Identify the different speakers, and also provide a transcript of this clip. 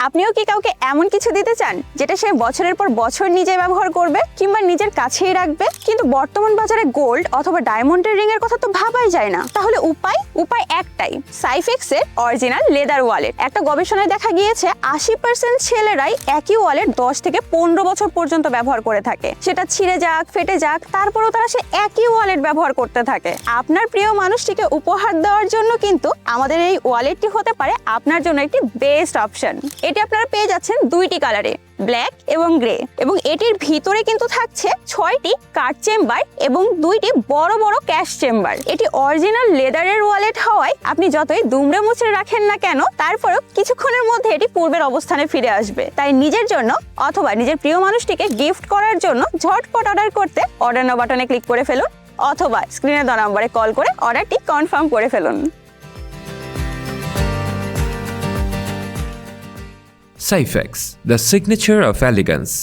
Speaker 1: আপনিও কি কাউকে এমন কিছু দিতে চান যেটা সে বছরের পর বছর নিজে ব্যবহার করবে কিংবা নিজের কাছেই রাখবে? কিন্তু বর্তমান বাজারে গোল্ড অথবা ডায়মন্ডের রিং এর কথা তো ভাবাই যায় না। তাহলে উপায় একটাই, সাইফেক্স এর অরিজিনাল লেদার ওয়ালেট। একটা গবেষণায় দেখা গিয়েছে 80% ছেলেরাই একই ওয়ালেট 10 থেকে 15 বছর পর্যন্ত ব্যবহার করে থাকে। সেটা ছিঁড়ে যাক, ফেটে যাক, তারপরও তারা সে একই ওয়ালেট ব্যবহার করতে থাকে। আপনার প্রিয় মানুষটিকে উপহার দেওয়ার জন্য কিন্তু আমাদের এই ওয়ালেটটি হতে পারে আপনার জন্য একটি বেস্ট অপশন। এটি আপনারা পেয়ে যাচ্ছেন দুইটি কালারে, ব্ল্যাক এবং গ্রে, এবং এটির ভিতরে কিন্তু থাকছে 6টি কার্ড চেম্বার এবং 2টি বড় বড় ক্যাশ চেম্বার। এটি অরিজিনাল লেদারের ওয়ালেট হওয়ায় আপনি যতই দুমড়ে মুচড়ে রাখেন না কেন, তারপরেও কিছুক্ষণের মধ্যে এটি পূর্বের অবস্থানে ফিরে আসবে। তাই নিজের জন্য অথবা নিজের প্রিয় মানুষটিকে গিফট করার জন্য ঝটপট অর্ডার করতে অর্ডার নাও বাটনে ক্লিক করে ফেলুন অথবা স্ক্রিনে দেওয়া নম্বরে কল করে অর্ডারটি কনফার্ম করে ফেলুন।
Speaker 2: Cyfex, the signature of elegance.